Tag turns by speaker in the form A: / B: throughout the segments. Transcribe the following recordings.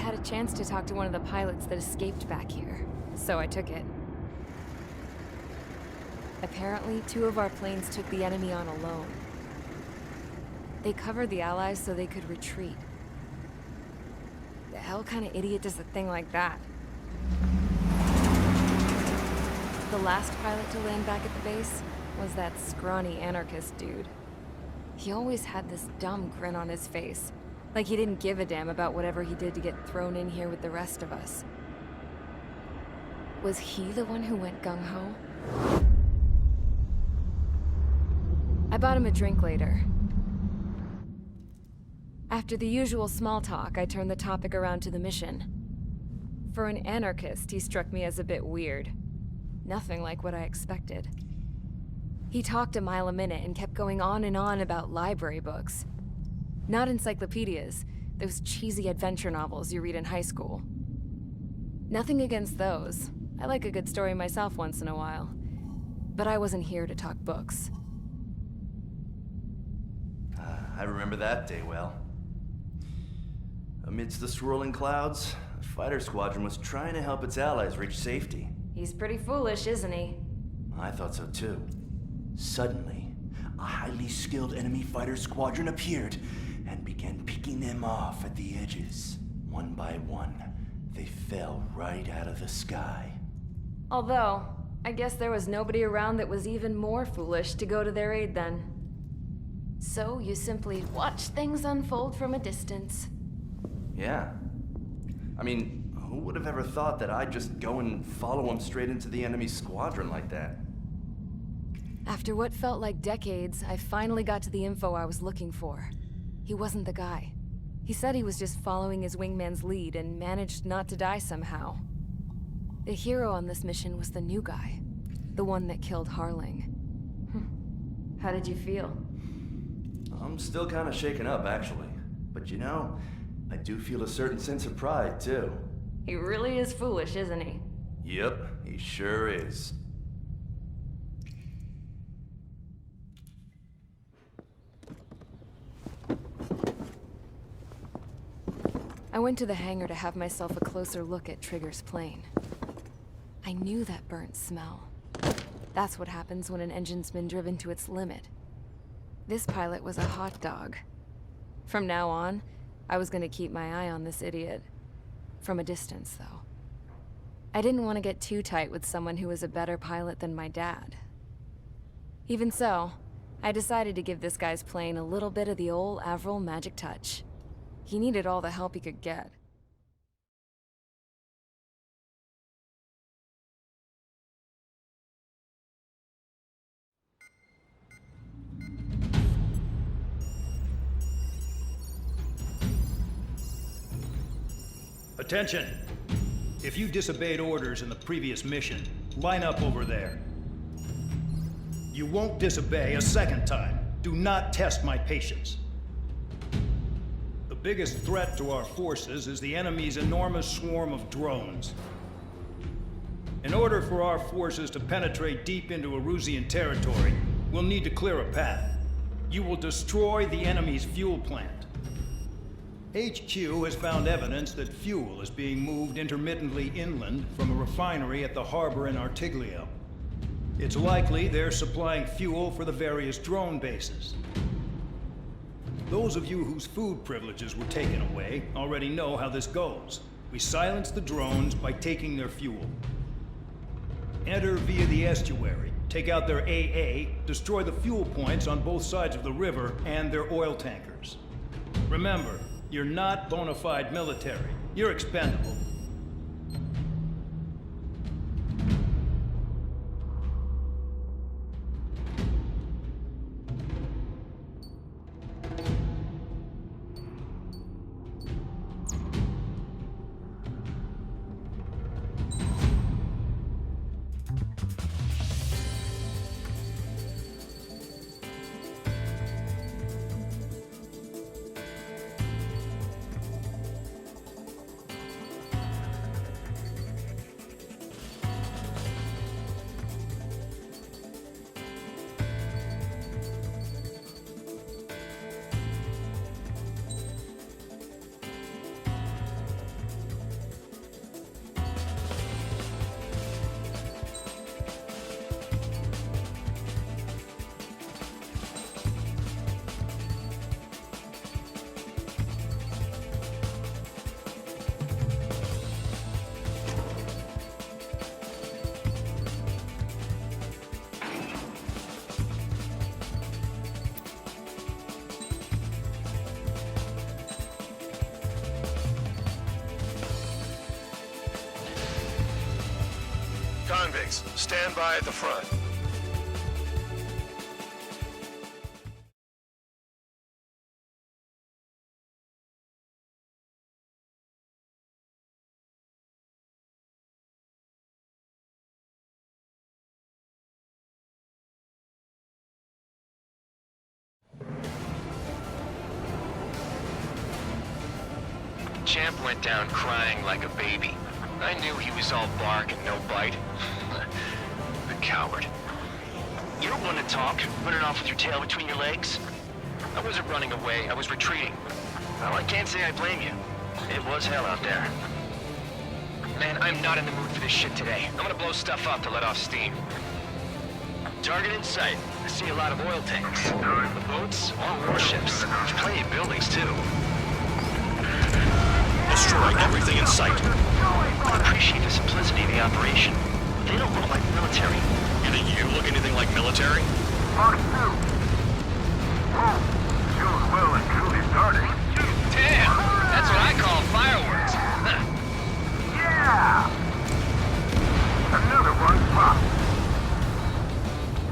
A: had a chance to talk to one of the pilots that escaped back here, so I took it. Apparently, 2 of our planes took the enemy on alone. They covered the Allies so they could retreat. The hell kind of idiot does a thing like that? The last pilot to land back at the base was that scrawny anarchist dude. He always had this dumb grin on his face, like he didn't give a damn about whatever he did to get thrown in here with the rest of us. Was he the one who went gung-ho? I bought him a drink later. After the usual small talk, I turned the topic around to the mission. For an anarchist, he struck me as a bit weird. Nothing like what I expected. He talked a mile a minute and kept going on and on about library books. Not encyclopedias, those cheesy adventure novels you read in high school. Nothing against those. I like a good story myself once in a while. But I wasn't here to talk books.
B: I remember that day well. Amidst the swirling clouds, a fighter squadron was trying to help its allies reach safety.
A: He's pretty foolish, isn't he?
B: I thought so too. Suddenly, a highly skilled enemy fighter squadron appeared and began picking them off at the edges. One by one, they fell right out of the sky.
A: Although, I guess there was nobody around that was even more foolish to go to their aid then. So you simply watch things unfold from a distance.
B: Yeah. I mean, who would have ever thought that I'd just go and follow him straight into the enemy squadron like that?
A: After what felt like decades, I finally got to the info I was looking for. He wasn't the guy. He said he was just following his wingman's lead and managed not to die somehow. The hero on this mission was the new guy. The one that killed Harling. How did you feel?
B: I'm still kind of shaken up, actually. But you know, I do feel a certain sense of pride, too.
A: He really is foolish, isn't he?
B: Yep, he sure is.
A: I went to the hangar to have myself a closer look at Trigger's plane. I knew that burnt smell. That's what happens when an engine's been driven to its limit. This pilot was a hot dog. From now on, I was gonna keep my eye on this idiot. From a distance, though. I didn't want to get too tight with someone who was a better pilot than my dad. Even so, I decided to give this guy's plane a little bit of the old Avril magic touch. He needed all the help he could get.
C: Attention! If you disobeyed orders in the previous mission, line up over there. You won't disobey a second time. Do not test my patience. The biggest threat to our forces is the enemy's enormous swarm of drones. In order for our forces to penetrate deep into Erusian territory, we'll need to clear a path. You will destroy the enemy's fuel plant. HQ has found evidence that fuel is being moved intermittently inland from a refinery at the harbor in Artiglio. It's likely they're supplying fuel for the various drone bases. Those of you whose food privileges were taken away already know how this goes. We silence the drones by taking their fuel. Enter via the estuary, take out their AA, destroy the fuel points on both sides of the river and their oil tankers. Remember, you're not bona fide military. You're expendable.
D: Civics, stand by at the front.
E: Champ went down crying like a baby. I knew he was all bark and no bite. The coward. You don't want to talk, running off with your tail between your legs. I wasn't running away, I was retreating. Well, I can't say I blame you. It was hell out there. Man, I'm not in the mood for this shit today. I'm gonna blow stuff up to let off steam. Target in sight. I see a lot of oil tanks. The boats, all warships. There's plenty of buildings, too.
D: Destroy everything in sight.
E: I appreciate the simplicity of the operation. But they don't look like military.
D: You think you look anything like military?
F: Mark 2. Oh, shows well and truly started.
E: Damn! That's what I call fireworks.
F: Yeah! Another one popped.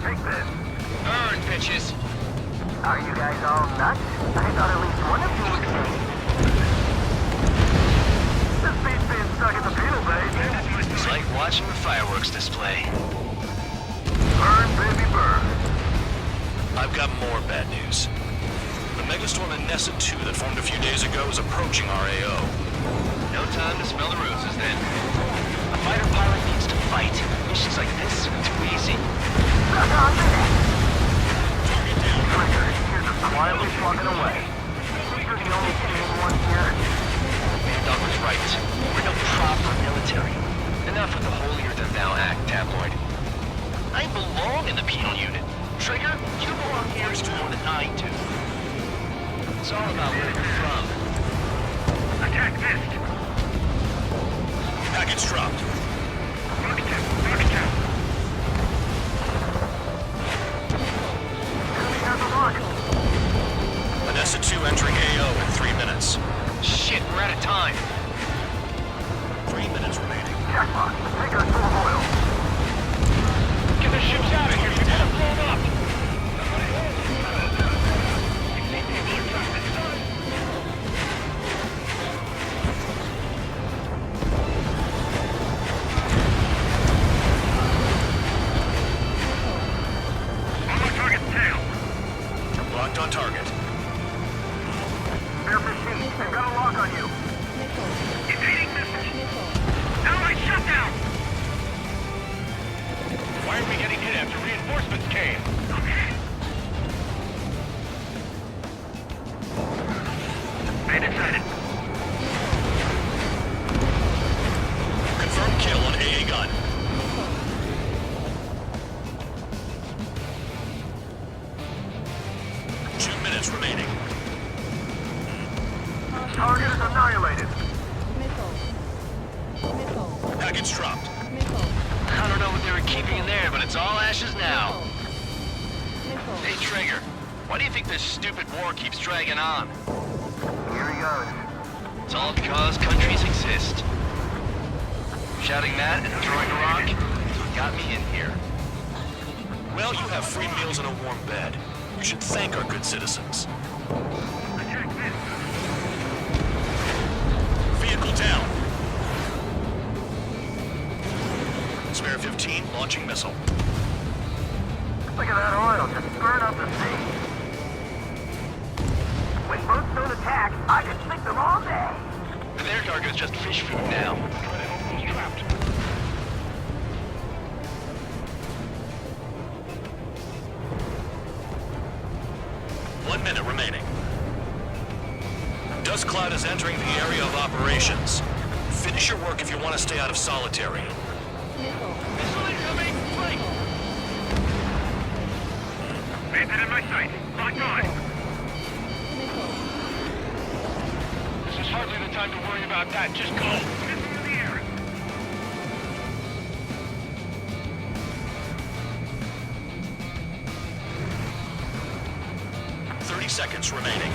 F: Take this.
E: Burn, bitches.
F: Are you guys all nuts? I thought at least one of you was safe. This beats being stuck in the penal bay.
E: It's like watching the fireworks display.
F: Burn, baby, burn.
D: I've got more bad news. The megastorm in Nessa 2 that formed a few days ago is approaching our AO.
E: No time to smell the roses then. A fighter pilot needs to fight. Missions like this, too easy.
F: Trigger, here's us quietly plugging away. You're the only sane one here.
E: Dog was right. We're no proper military. Enough with the holier-than-thou act, tabloid. I belong in the penal unit. Trigger, you belong here more than I do. It's all about where you're from.
F: Attack missed.
D: Package dropped.
F: Rocket down. Enemy has a rocket.
D: Nessa 2 entering AO in 3 minutes.
E: Shit, we're out of time.
D: 3 minutes remaining.
F: Jackpot. Take us full of oil.
E: Get the ships out of here. You're gonna blow them up.
F: On my target tail.
D: Locked on target.
F: They're machine. They've got a lock on you. Evading missile. Allied shutdown.
E: Why are we getting hit after reinforcements came?
F: Made excited.
D: Confirmed kill on AA gun. Two minutes remaining.
F: Target is annihilated.
D: Package dropped.
E: I don't know what they were keeping in there, but it's all ashes now. Hey, Trigger, why do you think this stupid war keeps dragging on?
F: Here he goes.
E: It's all because countries exist. Shouting that and throwing a rock got me in here.
D: Well, you have free meals and a warm bed. You should thank our good citizens.
F: Attack missed.
D: Vehicle down. Spare 15, launching missile.
F: Look at that oil just spurred up the sea. When boats don't attack, I can sink them all day.
E: Their cargo's just fish food now.
F: Trapped.
D: 1 minute remaining. Dust cloud is entering the area of operations. Finish your work if you want to stay out of solitary.
E: Missile incoming! Right!
F: Bandit in my sight. Locked on.
E: This is hardly the time to worry about that. Just go!
F: Missile in the air.
D: 30 seconds remaining.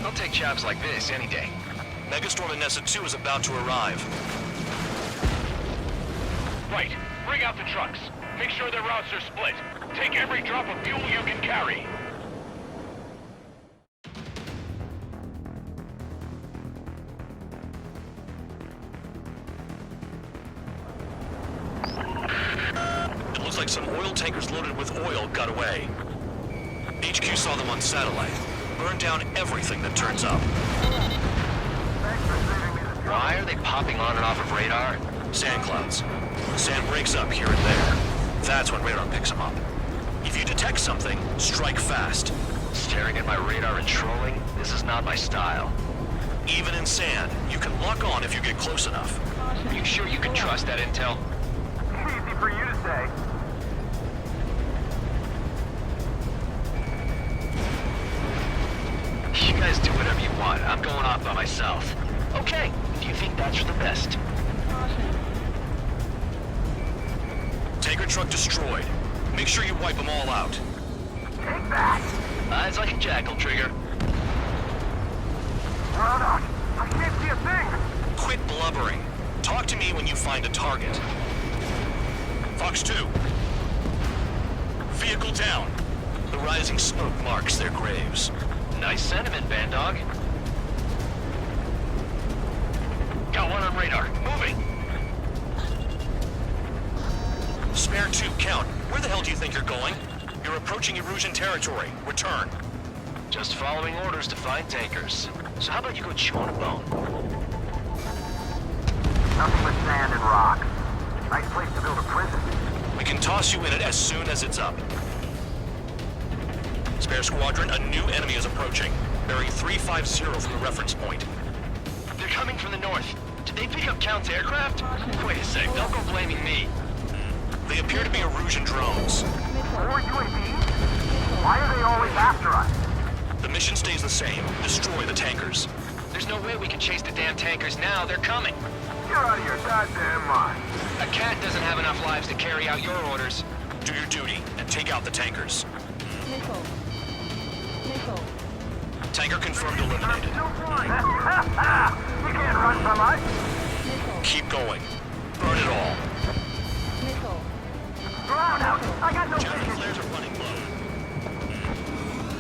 E: I'll take jobs like this any day.
D: Megastorm and Nessa 2 is about to arrive.
G: Right. Bring out the trucks. Make sure their routes are split. Take every drop of fuel you can carry.
D: It looks like some oil tankers loaded with oil got away. HQ saw them on satellite. Burned down everything that turns up.
E: Why are they popping on and off of radar?
D: Sand clouds. Sand breaks up here and there. That's when radar picks them up. If you detect something, strike fast.
E: Staring at my radar and trolling? This is not my style.
D: Even in sand, you can lock on if you get close enough.
E: Are you sure you can trust that intel?
F: Easy for you to say.
E: You guys do whatever you want. I'm going off by myself. Okay, if you think that's for the best.
D: Tanker truck destroyed. Make sure you wipe them all out.
F: Take that.
E: Eyes like a jackal, Trigger.
F: Product. I can't see a thing.
D: Quit blubbering. Talk to me when you find a target. Fox 2. Vehicle down. The rising smoke marks their graves.
E: Nice sentiment, Bandog. Got one on radar. Moving.
D: Spare 2, count. Where the hell do you think you're going? You're approaching Erusian territory. Return.
E: Just following orders to find tankers. So how about you go chew on a bone?
F: Nothing but sand and rock. Nice place to build a prison.
D: We can toss you in it as soon as it's up. Spare squadron, a new enemy is approaching. Bearing 350 from the reference point.
E: They're coming from the north. Did they pick up Count's aircraft? Wait a sec, don't go blaming me.
D: They appear to be Erusian drones.
F: More UAVs? Why are they always after us?
D: The mission stays the same. Destroy the tankers.
E: There's no way we can chase the damn tankers now. They're coming.
F: You're out of your goddamn mind.
E: A cat doesn't have enough lives to carry out your orders.
D: Do your duty and take out the tankers. Tanker confirmed eliminated.
F: You can't run from us.
D: Keep going. Burn it all.
F: Ground out. I got no
D: Jetty
F: vision.
D: flares are running low.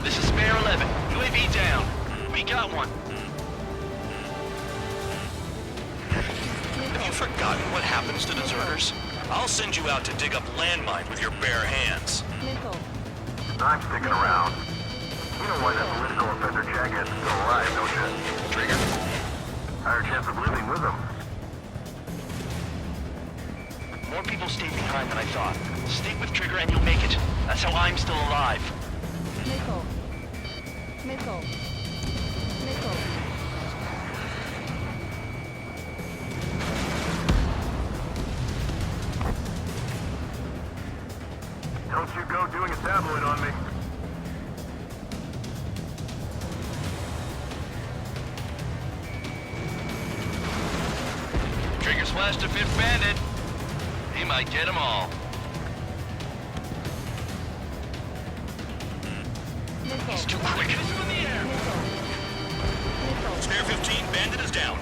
E: This is Spare 11. UAV down. We got one.
D: Have you forgotten what happens to deserters? I'll send you out to dig up landmines with your bare hands.
F: I'm sticking around. You know why that political offender Jack is still alive, don't you?
E: Trigger?
F: Higher chance of living with him.
E: More people stayed behind than I thought. Stick with Trigger and you'll make it. That's how I'm still alive.
F: Don't you go doing a tabloid on me.
E: Trigger splashed a fifth bandit. He might get them all. He's too quick.
D: Spare 15, bandit is down.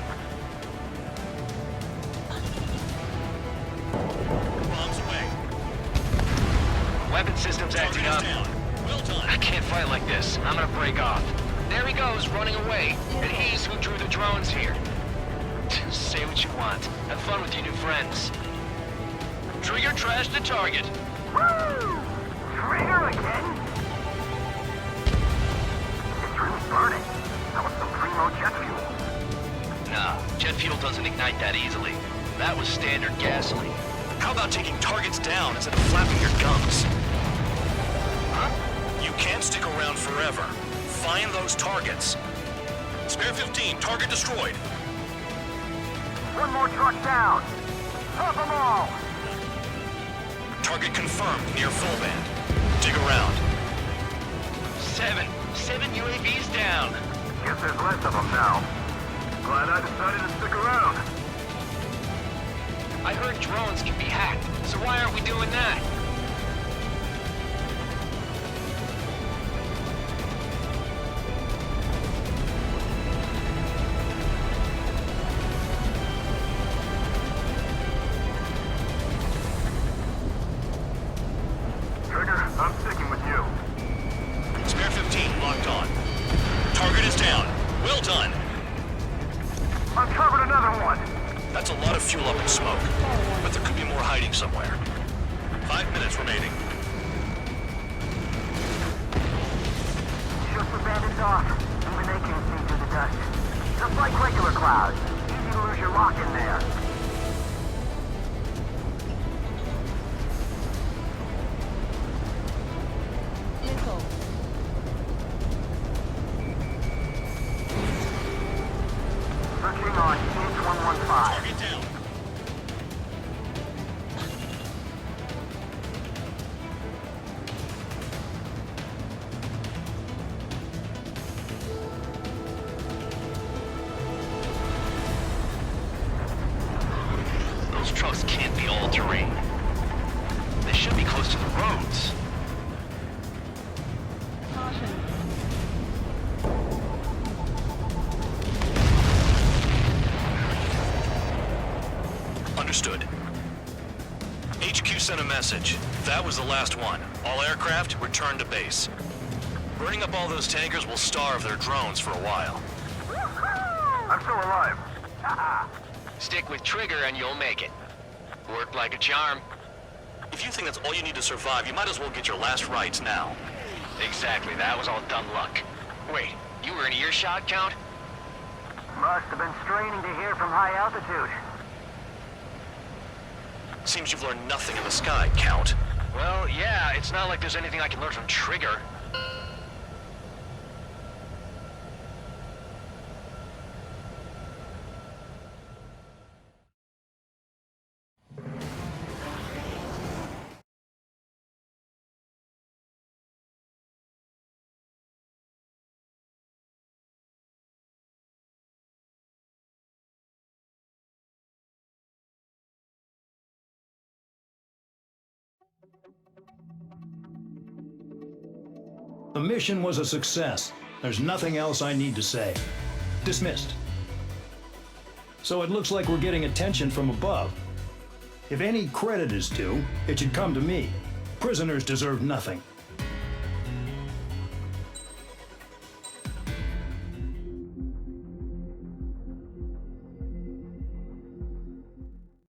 D: Bombs away.
E: Weapon system's acting up.
D: Down. Well done.
E: I can't fight like this. I'm gonna break off. There he goes, running away. And he's who drew the drones here. Say what you want. Have fun with your new friends. Trigger trashed the target.
F: Woo! Trigger again? It's really burning. That was some primo jet fuel.
E: Nah, jet fuel doesn't ignite that easily. That was standard gasoline.
D: How about taking targets down instead of flapping your gums?
E: Huh?
D: You can't stick around forever. Find those targets. Spare 15, target destroyed.
F: One more truck down. Top them all.
D: Target confirmed near full band. Dig around.
E: Seven UAVs down.
F: Guess there's less of them now. Glad I decided to stick around.
E: I heard drones can be hacked, so why aren't we doing that?
D: down. Well done.
F: Uncovered another one.
D: That's a lot of fuel up in smoke. But there could be more hiding somewhere. 5 minutes remaining.
F: Shook the bandits off. Even they can't see through the dust. Just like regular clouds. Easy to lose your lock in there.
A: Nickel.
F: Searching on Inch 115.
D: Target down.
E: Those trucks can't be all-terrain. They should be close to the roads.
D: Understood. HQ sent a message. That was the last one. All aircraft, return to base. Burning up all those tankers will starve their drones for a while.
F: I'm still alive.
E: Stick with Trigger and you'll make it. Worked like a charm.
D: If you think that's all you need to survive, you might as well get your last rites now.
E: Exactly, that was all dumb luck. Wait, you were in earshot, Count?
F: Must have been straining to hear from high altitude.
D: Seems you've learned nothing in the sky, Count.
E: Well, yeah, it's not like there's anything I can learn from Trigger.
C: The mission was a success. There's nothing else I need to say. Dismissed. So it looks like we're getting attention from above. If any credit is due, it should come to me. Prisoners deserve nothing.